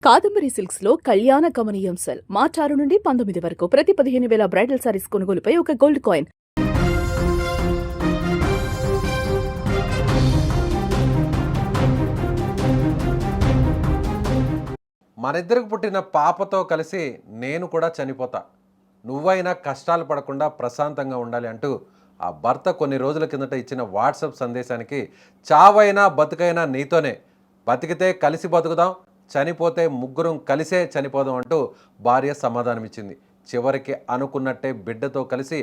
Kadambari silks లో కళ్యాణ కమనీయం సెల్ మార్చ్ 6 నుండి 19 వరకు ప్రతి 15,000 బ్రైడల్ సారీస్ కొనుగోలుపై ఒక గోల్డ్ కాయిన్. మనిద్దరికి పుట్టిన పాపతో కలిసి నేను కూడా చనిపోతా, నువ్వైనా కష్టాలు పడకుండా ప్రశాంతంగా ఉండాలి అంటూ ఆ భర్త కొన్ని రోజుల కిందట ఇచ్చిన వాట్సాప్ సందేశానికి చావైనా బతుకైనా నీతోనే, బతికితే కలిసి బతుకుదాం, చనిపోతే ముగ్గురం కలిసే చనిపోదాం అంటూ భార్య సమాధానమిచ్చింది. చివరికి అనుకున్నట్టే బిడ్డతో కలిసి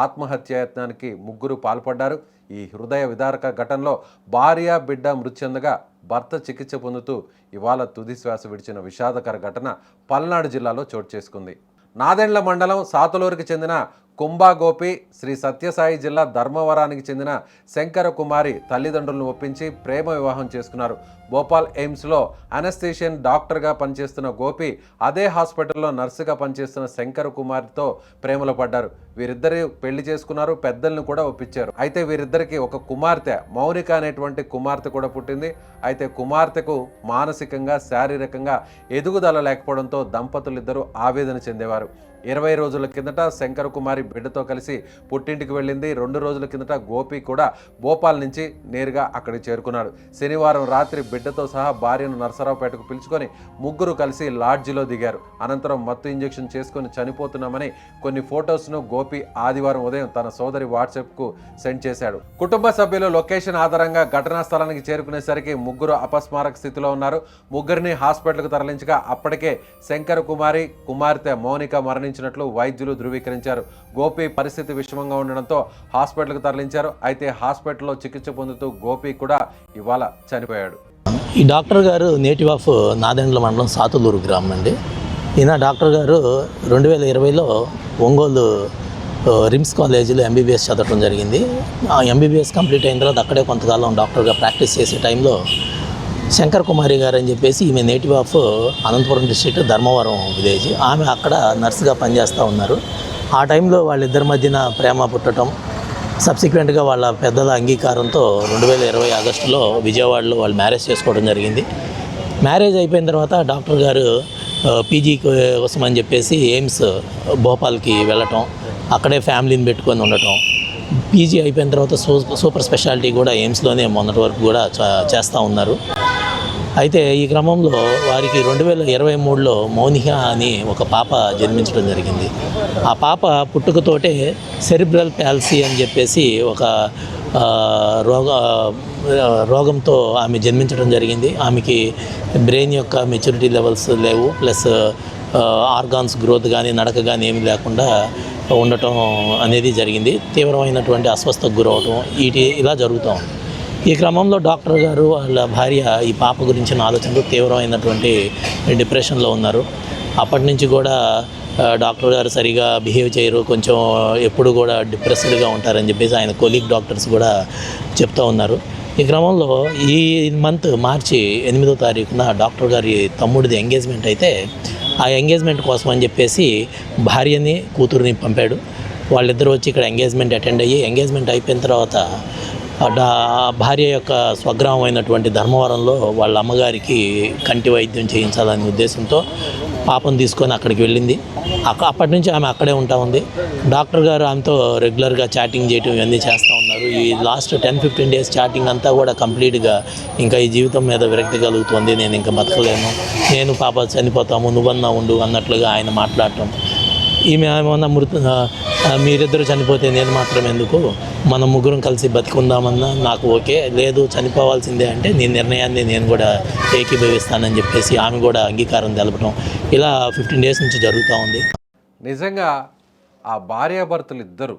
ఆత్మహత్యాయత్నానికి ముగ్గురు పాల్పడ్డారు. ఈ హృదయ విదారక ఘటనలో భార్య బిడ్డ మృతి చెందగా భర్త చికిత్స పొందుతూ ఇవాళ తుది శ్వాస విడిచిన విషాదకర ఘటన పల్నాడు జిల్లాలో చోటు చేసుకుంది. నాదెండ్ల మండలం సాతులూరుకి చెందిన కుంభా గోపి శ్రీ సత్యసాయి జిల్లా ధర్మవరానికి చెందిన శంకర కుమారి తల్లిదండ్రులను ఒప్పించి ప్రేమ వివాహం చేసుకున్నారు. భోపాల్ ఎయిమ్స్లో అనస్థీషియన్ డాక్టర్గా పనిచేస్తున్న గోపి అదే హాస్పిటల్లో నర్సుగా పనిచేస్తున్న శంకర కుమారితో ప్రేమలో పడ్డారు. వీరిద్దరు పెళ్లి చేసుకున్నారు, పెద్దలను కూడా ఒప్పించారు. అయితే వీరిద్దరికి ఒక కుమార్తె మౌనిక అనేటువంటి కుమార్తె కూడా పుట్టింది. అయితే కుమార్తెకు మానసికంగా శారీరకంగా ఎదుగుదల లేకపోవడంతో దంపతులిద్దరూ ఆవేదన చెందేవారు. 20 రోజుల కిందట శంకర కుమారి బిడ్డతో కలిసి పుట్టింటికి వెళ్ళింది. 2 రోజుల కిందట గోపి కూడా భోపాల్ నుంచి నేరుగా అక్కడికి చేరుకున్నాడు. శనివారం రాత్రి బిడ్డతో సహా భార్యను నరసరావుపేటకు పిలుచుకొని ముగ్గురు కలిసి లాడ్జిలో దిగారు. అనంతరం మత్తు ఇంజెక్షన్ చేసుకొని చనిపోతున్నామని కొన్ని ఫొటోస్ను గోపి ఆదివారం ఉదయం తన సోదరి వాట్సాప్కు సెండ్ చేశాడు. కుటుంబ సభ్యులు లొకేషన్ ఆధారంగా ఘటనా స్థలానికి చేరుకునేసరికి ముగ్గురు అపస్మారక స్థితిలో ఉన్నారు. ముగ్గురిని హాస్పిటల్కు తరలించగా అప్పటికే శంకర కుమారి కుమార్తె మౌనిక మరణించినట్లు వైద్యులు ధృవీకరించారు. గోపి పరిస్థితి విషమంగా ఉండడంతో హాస్పిటల్కు తరలించారు. అయితే హాస్పిటల్లో చికిత్స పొందుతూ గోపి కూడా ఇవాళ చనిపోయాడు. ఈ డాక్టర్ గారు నేటివ్ ఆఫ్ నాదెండ్ల మండలం సాతులూరు గ్రామం అండి. ఈయన డాక్టర్ గారు 2020లో ఒంగోలు రిమ్స్ కాలేజీలో ఎంబీబీఎస్ చదవడం జరిగింది. ఆ ఎంబీబీఎస్ కంప్లీట్ అయిన తర్వాత అక్కడే కొంతకాలం డాక్టర్గా ప్రాక్టీస్ చేసే టైంలో శంకర్ కుమారి గారు అని చెప్పేసి ఈమె native of Anantapur district Dharmavaram village. ఆమె అక్కడ నర్సుగా పనిచేస్తూ ఉన్నారు. ఆ టైంలో వాళ్ళిద్దరి మధ్యన ప్రేమ పుట్టడం, సబ్సిక్వెంట్గా వాళ్ళ పెద్దల అంగీకారంతో 2020 ఆగస్టులో విజయవాడలో వాళ్ళు మ్యారేజ్ చేసుకోవడం జరిగింది. మ్యారేజ్ అయిపోయిన తర్వాత డాక్టర్ గారు పీజీ కోసం అని చెప్పేసి ఎయిమ్స్ భోపాల్కి వెళ్ళటం, అక్కడే ఫ్యామిలీని పెట్టుకొని ఉండటం. పీజీ అయిపోయిన తర్వాత సూపర్ స్పెషాలిటీ కూడా ఎయిమ్స్లోనే మొన్నటి వరకు కూడా చేస్తూ ఉన్నారు. అయితే ఈ క్రమంలో వారికి 2023లో మౌనిక అని ఒక పాప జన్మించడం జరిగింది. ఆ పాప పుట్టుకతోటే సెరిబ్రల్ పాల్సీ అని చెప్పేసి ఒక రోగంతో ఆమె జన్మించడం జరిగింది. ఆమెకి బ్రెయిన్ యొక్క మెచ్యూరిటీ లెవెల్స్ లేవు, ప్లస్ ఆర్గాన్స్ గ్రోత్ కానీ నడక కానీ ఏమి లేకుండా ఉండటం అనేది జరిగింది. తీవ్రమైనటువంటి అస్వస్థకు గురవటం ఇలా జరుగుతూ ఉంది. ఈ క్రమంలో డాక్టర్ గారు వాళ్ళ భార్య ఈ పాప గురించిన ఆలోచనలు తీవ్రమైనటువంటి డిప్రెషన్లో ఉన్నారు. అప్పటి నుంచి కూడా డాక్టర్ గారు సరిగా బిహేవ్ చేయరు, కొంచెం ఎప్పుడు కూడా డిప్రెస్డ్గా ఉంటారని చెప్పేసి ఆయన కొలీగ్ డాక్టర్స్ కూడా చెప్తూ ఉన్నారు. ఈ క్రమంలో ఈ మంత్ మార్చి 8వ తారీఖున డాక్టర్ గారి తమ్ముడిది ఎంగేజ్మెంట్ అయితే ఆ ఎంగేజ్మెంట్ కోసం అని చెప్పేసి భార్యని కూతురుని పంపాడు. వాళ్ళిద్దరూ వచ్చి ఇక్కడ ఎంగేజ్మెంట్ అటెండ్ అయ్యి ఎంగేజ్మెంట్ అయిపోయిన తర్వాత భార్య యొక్క స్వగ్రామం అయినటువంటి ధర్మవరంలో వాళ్ళ అమ్మగారికి కంటి వైద్యం చేయించాలనే ఉద్దేశంతో పాపను తీసుకొని అక్కడికి వెళ్ళింది. అప్పటి నుంచి ఆమె అక్కడే ఉంటా ఉంది. డాక్టర్ గారు ఆమెతో రెగ్యులర్గా చాటింగ్ చేయటం ఇవన్నీ చేస్తూ ఉన్నారు. ఈ లాస్ట్ 10-15 డేస్ చాటింగ్ అంతా కూడా కంప్లీట్గా ఇంకా ఈ జీవితం మీద విరక్తి కలుగుతుంది, నేను ఇంకా బతకలేను, నేను పాప చనిపోతాము, నువ్వన్నా ఉండు అన్నట్లుగా ఆయన మాట్లాడటం. ఈమె ఏమన్నా మీరిద్దరు చనిపోతే నేను మాత్రం ఎందుకు, మనం ముగ్గురం కలిసి బతికుందామన్నా నాకు ఓకే, లేదు చనిపోవాల్సిందే అంటే నీ నిర్ణయాన్ని నేను కూడా ఏకీభవిస్తానని చెప్పేసి ఆమె కూడా అంగీకారం తెలపడం ఇలా 15 డేస్ నుంచి జరుగుతూ ఉంది. నిజంగా ఆ భార్యాభర్తలు ఇద్దరు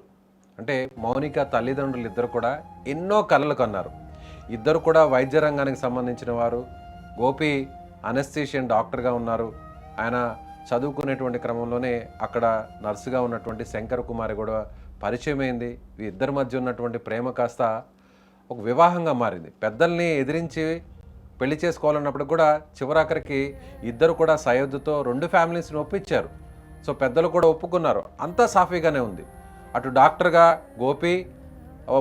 అంటే మౌనిక తల్లిదండ్రులు ఇద్దరు కూడా ఎన్నో కలలు కన్నారు. ఇద్దరు కూడా వైద్య రంగానికి సంబంధించిన వారు. గోపి అనస్థీషియన్ డాక్టర్గా ఉన్నారు. ఆయన చదువుకునేటువంటి క్రమంలోనే అక్కడ నర్సుగా ఉన్నటువంటి శంకర కుమారి కూడా పరిచయం అయింది. ఇద్దరి మధ్య ఉన్నటువంటి ప్రేమ కాస్త ఒక వివాహంగా మారింది. పెద్దల్ని ఎదిరించి పెళ్లి చేసుకోవాలన్నప్పుడు కూడా చివరాఖరికి ఇద్దరు కూడా సయోధ్యతో 2 ఫ్యామిలీస్ని ఒప్పించారు. సో పెద్దలు కూడా ఒప్పుకున్నారు. అంతా సాఫీగానే ఉంది. అటు డాక్టర్గా గోపి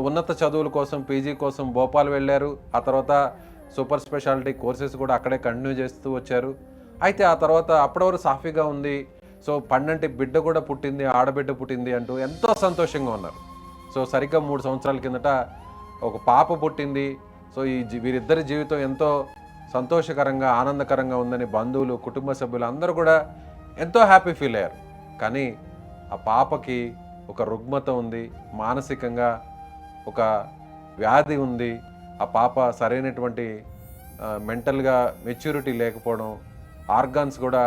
ఉన్నత చదువుల కోసం పీజీ కోసం భోపాల్ వెళ్ళారు. ఆ తర్వాత సూపర్ స్పెషాలిటీ కోర్సెస్ కూడా అక్కడే కంటిన్యూ చేస్తూ వచ్చారు. అయితే ఆ తర్వాత అప్పటివరకు సాఫీగా ఉంది. సో పండంటి బిడ్డ కూడా పుట్టింది, ఆడబిడ్డ పుట్టింది అంటూ ఎంతో సంతోషంగా ఉన్నారు. సో సరిగ్గా 3 సంవత్సరాల కిందట ఒక పాప పుట్టింది. సో వీరిద్దరి జీవితం ఎంతో సంతోషకరంగా ఆనందకరంగా ఉందని బంధువులు, కుటుంబ సభ్యులు అందరూ కూడా ఎంతో హ్యాపీ ఫీల్ అయ్యారు. కానీ ఆ పాపకి ఒక రుగ్మత ఉంది, మానసికంగా ఒక వ్యాధి ఉంది. ఆ పాప సరైనటువంటి మెంటల్గా మెచ్యూరిటీ లేకపోవడం, ఆర్గాన్స్ కూడా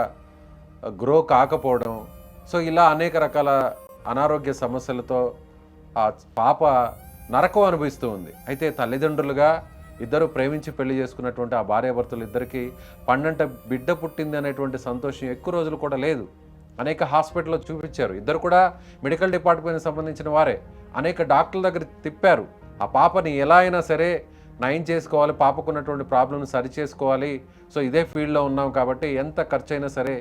గ్రో కాకపోవడం, సో ఇలా అనేక రకాల అనారోగ్య సమస్యలతో ఆ పాప నరకం అనుభవిస్తూ ఉంది. అయితే తల్లిదండ్రులుగా ఇద్దరు ప్రేమించి పెళ్లి చేసుకున్నటువంటి ఆ భార్యాభర్తలు ఇద్దరికి పండంట బిడ్డ పుట్టింది అనేటువంటి సంతోషం ఎక్కువ రోజులు కూడా లేదు. అనేక హాస్పిటల్లో చూపించారు. ఇద్దరు కూడా మెడికల్ డిపార్ట్మెంట్కి సంబంధించిన వారే. అనేక డాక్టర్ల దగ్గర తిప్పారు. ఆ పాపని ఎలా అయినా సరే నయం చేసుకోవాలి, పాపకున్నటువంటి ప్రాబ్లమ్ని సరి చేసుకోవాలి. సో ఇదే ఫీల్డ్లో ఉన్నాం కాబట్టి ఎంత ఖర్చు అయినా సరే,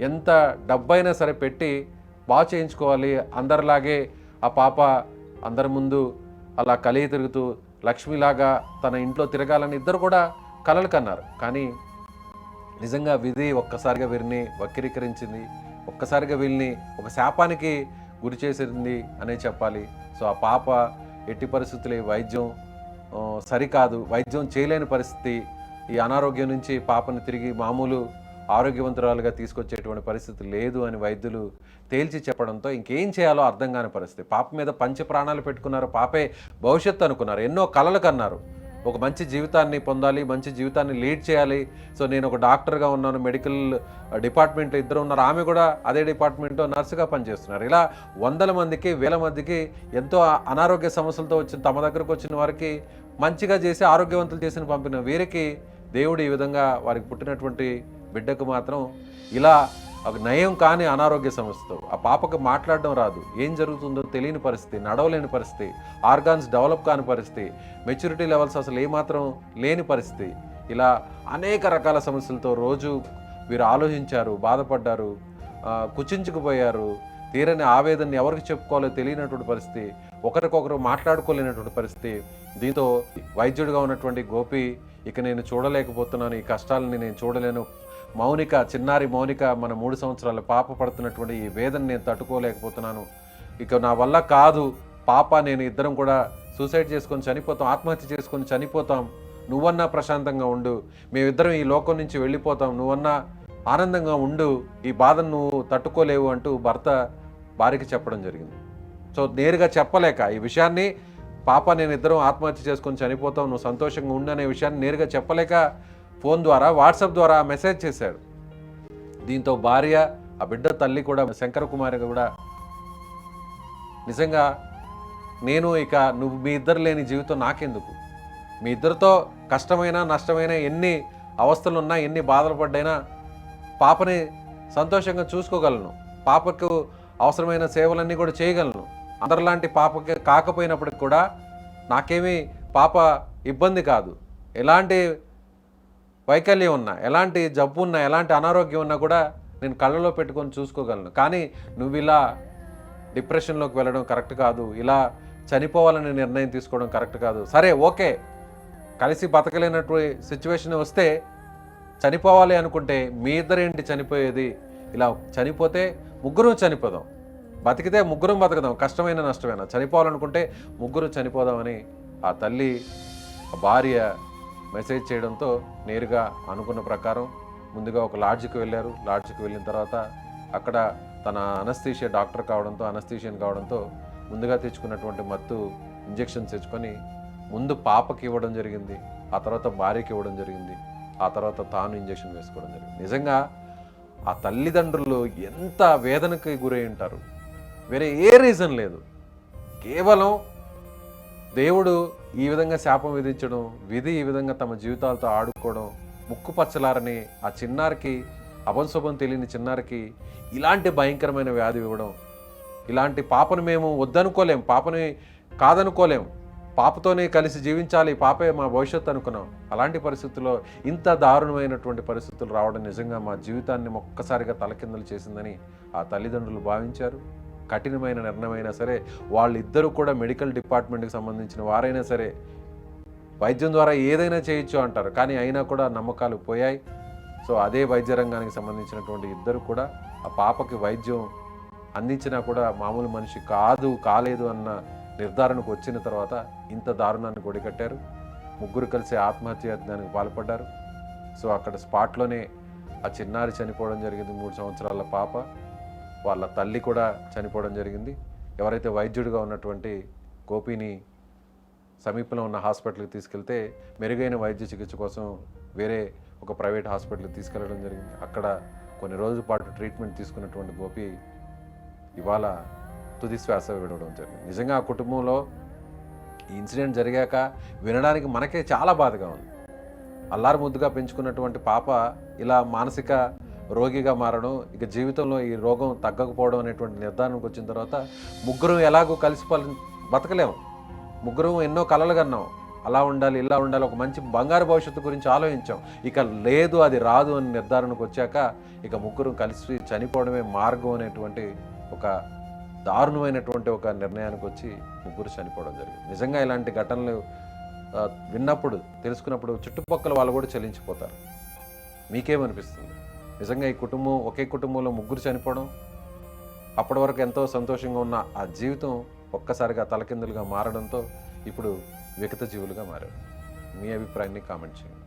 ఎంత డబ్బైనా సరే పెట్టి బాగు చేయించుకోవాలి. అందరిలాగే ఆ పాప అందరి ముందు అలా కలిగి తిరుగుతూ లక్ష్మిలాగా తన ఇంట్లో తిరగాలని ఇద్దరు కూడా కలలు కన్నారు. కానీ నిజంగా విధి ఒక్కసారిగా వీరిని వక్రీకరించింది, ఒక్కసారిగా వీళ్ళని ఒక శాపానికి గురి చేసింది అనే చెప్పాలి. సో ఆ పాప ఎట్టి పరిస్థితులు వైద్యం సరికాదు, వైద్యం చేయలేని పరిస్థితి, ఈ అనారోగ్యం నుంచి పాపను తిరిగి మామూలు ఆరోగ్యవంతురాలుగా తీసుకొచ్చేటువంటి పరిస్థితి లేదు అని వైద్యులు తేల్చి చెప్పడంతో ఇంకేం చేయాలో అర్థం కాని పరిస్థితి. పాప మీద పంచ ప్రాణాలు పెట్టుకున్నారు, పాపే భవిష్యత్తు అనుకున్నారు, ఎన్నో కలలు కన్నారు. ఒక మంచి జీవితాన్ని పొందాలి, మంచి జీవితాన్ని లీడ్ చేయాలి. సో నేను ఒక డాక్టర్గా ఉన్నాను, మెడికల్ డిపార్ట్మెంట్లో ఇద్దరు ఉన్నారు, ఆమె కూడా అదే డిపార్ట్మెంట్లో నర్సుగా పనిచేస్తున్నారు. ఇలా వందల మందికి, వేల మందికి ఎంతో అనారోగ్య సమస్యలతో వచ్చిన తమ దగ్గరకు వచ్చిన వారికి మంచిగా చేసి ఆరోగ్యవంతులు చేసిన పంపిన వీరికి దేవుడు ఈ విధంగా వారికి పుట్టినటువంటి బిడ్డకు మాత్రం ఇలా ఒక నయం కాని అనారోగ్య సమస్యతో ఆ పాపకు మాట్లాడడం రాదు, ఏం జరుగుతుందో తెలియని పరిస్థితి, నడవలేని పరిస్థితి, ఆర్గాన్స్ డెవలప్ కాని పరిస్థితి, మెచ్యూరిటీ లెవెల్స్ అసలు ఏమాత్రం లేని పరిస్థితి, ఇలా అనేక రకాల సమస్యలతో రోజు వీరు ఆలోచించారు, బాధపడ్డారు, కుచించుకుపోయారు. తీరని ఆవేదనని ఎవరికి చెప్పుకోవాలో తెలియనటువంటి పరిస్థితి, ఒకరికొకరు మాట్లాడుకోలేనటువంటి పరిస్థితి. దీంతో వైద్యుడిగా ఉన్నటువంటి గోపి ఇక నేను చూడలేకపోతున్నాను, ఈ కష్టాలని నేను చూడలేను, మౌనిక, చిన్నారి మౌనిక, మన 3 సంవత్సరాల పాప పడుతున్నటువంటి ఈ వేదన నేను తట్టుకోలేకపోతున్నాను, ఇక నా వల్ల కాదు, పాప నేను ఇద్దరం కూడా సూసైడ్ చేసుకొని చనిపోతాం, ఆత్మహత్య చేసుకొని చనిపోతాం, నువ్వన్నా ప్రశాంతంగా ఉండు, మేమిద్దరం ఈ లోకం నుంచి వెళ్ళిపోతాం, నువ్వన్నా ఆనందంగా ఉండు, ఈ బాధను నువ్వు తట్టుకోలేవు అంటూ భర్త భార్యకి చెప్పడం జరిగింది. సో నేరుగా చెప్పలేక ఈ విషయాన్ని, పాప నేను ఇద్దరం ఆత్మహత్య చేసుకొని చనిపోతాం, నువ్వు సంతోషంగా ఉండు అనే విషయాన్ని నేరుగా చెప్పలేక ఫోన్ ద్వారా, వాట్సాప్ ద్వారా మెసేజ్ చేశాడు. దీంతో భార్య, ఆ బిడ్డ తల్లి కూడా, శంకరకుమారి కూడా నిజంగా నేను ఇక నువ్వు మీ ఇద్దరు లేని జీవితం నాకెందుకు, మీ ఇద్దరితో కష్టమైనా నష్టమైనా ఎన్ని అవస్థలు ఉన్నా ఎన్ని బాధలు పడ్డైనా పాపని సంతోషంగా చూసుకోగలను, పాపకు అవసరమైన సేవలన్నీ కూడా చేయగలను, అందరిలాంటి పాపకి కాకపోయినప్పటికి కూడా నాకేమీ పాప ఇబ్బంది కాదు, ఎలాంటి వైకల్యం ఉన్నా, ఎలాంటి జబ్బు ఉన్నా, ఎలాంటి అనారోగ్యం ఉన్నా కూడా నేను కళ్ళలో పెట్టుకొని చూసుకోగలను. కానీ నువ్వు ఇలా డిప్రెషన్లోకి వెళ్ళడం కరెక్ట్ కాదు, ఇలా చనిపోవాలని నిర్ణయం తీసుకోవడం కరెక్ట్ కాదు. సరే ఓకే, కలిసి బతకలేనటువంటి సిచ్యువేషన్ వస్తే చనిపోవాలి అనుకుంటే మీ ఇద్దరేంటి చనిపోయేది, ఇలా చనిపోతే ముగ్గురు చనిపోదాం, బతికితే ముగ్గురం బతకదాం, కష్టమైన నష్టమైనా, చనిపోవాలనుకుంటే ముగ్గురు చనిపోదామని ఆ తల్లి, ఆ భార్య మెసేజ్ చేయడంతో నేరుగా అనుకున్న ప్రకారం ముందుగా ఒక లాడ్జ్కి వెళ్ళారు. లాడ్జ్కి వెళ్ళిన తర్వాత అక్కడ తన అనస్థీషియా డాక్టర్ కావడంతో, అనస్థీషియన్ కావడంతో ముందుగా తెచ్చుకున్నటువంటి మత్తు ఇంజెక్షన్స్ తెచ్చుకొని ముందు పాపకి ఇవ్వడం జరిగింది, ఆ తర్వాత భార్యకి ఇవ్వడం జరిగింది, ఆ తర్వాత తాను ఇంజెక్షన్ వేసుకోవడం జరిగింది. నిజంగా ఆ తల్లిదండ్రులు ఎంత వేదనకి గురై ఉంటారు. వేరే ఏ రీజన్ లేదు, కేవలం దేవుడు ఈ విధంగా శాపం విధించడం, విధి ఈ విధంగా తమ జీవితాలతో ఆడుకోవడం, ముక్కు పచ్చలారని ఆ చిన్నారికి, అభంశుభం తెలియని చిన్నారికి ఇలాంటి భయంకరమైన వ్యాధి ఇవ్వడం, ఇలాంటి పాపను మేము వద్దనుకోలేం, పాపని కాదనుకోలేం, పాపతోనే కలిసి జీవించాలి, పాపే మా భవిష్యత్తు అనుకున్నాం. అలాంటి పరిస్థితుల్లో ఇంత దారుణమైనటువంటి పరిస్థితులు రావడం నిజంగా మా జీవితాన్ని ఒక్కసారిగా తలకిందులు చేసిందని ఆ తల్లిదండ్రులు భావించారు. కఠినమైన నిర్ణయమైనా సరే, వాళ్ళిద్దరూ కూడా మెడికల్ డిపార్ట్మెంట్కి సంబంధించిన వారైనా సరే వైద్యం ద్వారా ఏదైనా చేయొచ్చు అంటారు, కానీ అయినా కూడా నమ్మకాలు పోయాయి. సో అదే వైద్య రంగానికి సంబంధించినటువంటి ఇద్దరు కూడా ఆ పాపకి వైద్యం అందించినా కూడా మామూలు మనిషి కాలేదు అన్న నిర్ధారణకు వచ్చిన తర్వాత ఇంత దారుణాన్ని కొడికట్టారు. ముగ్గురు కలిసి ఆత్మహత్యాయత్నానికి పాల్పడ్డారు. సో అక్కడ స్పాట్లోనే ఆ చిన్నారి చనిపోవడం జరిగింది. 3 సంవత్సరాల పాప, వాళ్ళ తల్లి కూడా చనిపోవడం జరిగింది. ఎవరైతే వైద్యుడిగా ఉన్నటువంటి గోపిని సమీపంలో ఉన్న హాస్పిటల్కి తీసుకెళ్తే మెరుగైన వైద్య చికిత్స కోసం వేరే ఒక ప్రైవేట్ హాస్పిటల్కి తీసుకెళ్ళడం జరిగింది. అక్కడ కొన్ని రోజుల పాటు ట్రీట్మెంట్ తీసుకున్నటువంటి గోపి ఇవాళ తుది శ్వాస విడవడం జరిగింది. నిజంగా ఆ కుటుంబంలో ఈ ఇన్సిడెంట్ జరిగాక వినడానికి మనకే చాలా బాధగా ఉంది. అల్లారు ముద్దుగా పెంచుకున్నటువంటి పాప ఇలా మానసిక రోగిగా మారడం, ఇక జీవితంలో ఈ రోగం తగ్గకపోవడం అనేటువంటి నిర్ధారణకు వచ్చిన తర్వాత ముగ్గురం ఎలాగో కలిసి బతకలేము. ముగ్గురం ఎన్నో కలలు కన్నాం, అలా ఉండాలి ఇలా ఉండాలి, ఒక మంచి బంగారు భవిష్యత్తు గురించి ఆలోచించాం. ఇక లేదు, అది రాదు అని నిర్ధారణకు వచ్చాక ఇక ముగ్గురం కలిసి చనిపోవడమే మార్గం అనేటువంటి ఒక దారుణమైనటువంటి ఒక నిర్ణయానికి వచ్చి ముగ్గురు చనిపోవడం జరిగింది. నిజంగా ఇలాంటి ఘటనలు విన్నప్పుడు, తెలుసుకున్నప్పుడు చుట్టుపక్కల వాళ్ళు కూడా చలించిపోతారు. మీకేమనిపిస్తుంది? నిజంగా ఈ కుటుంబం, ఒకే కుటుంబంలో ముగ్గురు చనిపోవడం, అప్పటి వరకు ఎంతో సంతోషంగా ఉన్న ఆ జీవితం ఒక్కసారిగా తలకిందులుగా మారడంతో ఇప్పుడు వికట జీవులుగా మారారు. మీ అభిప్రాయాన్ని కామెంట్ చేయండి.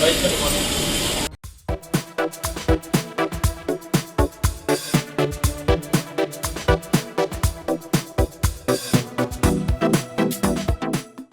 బయట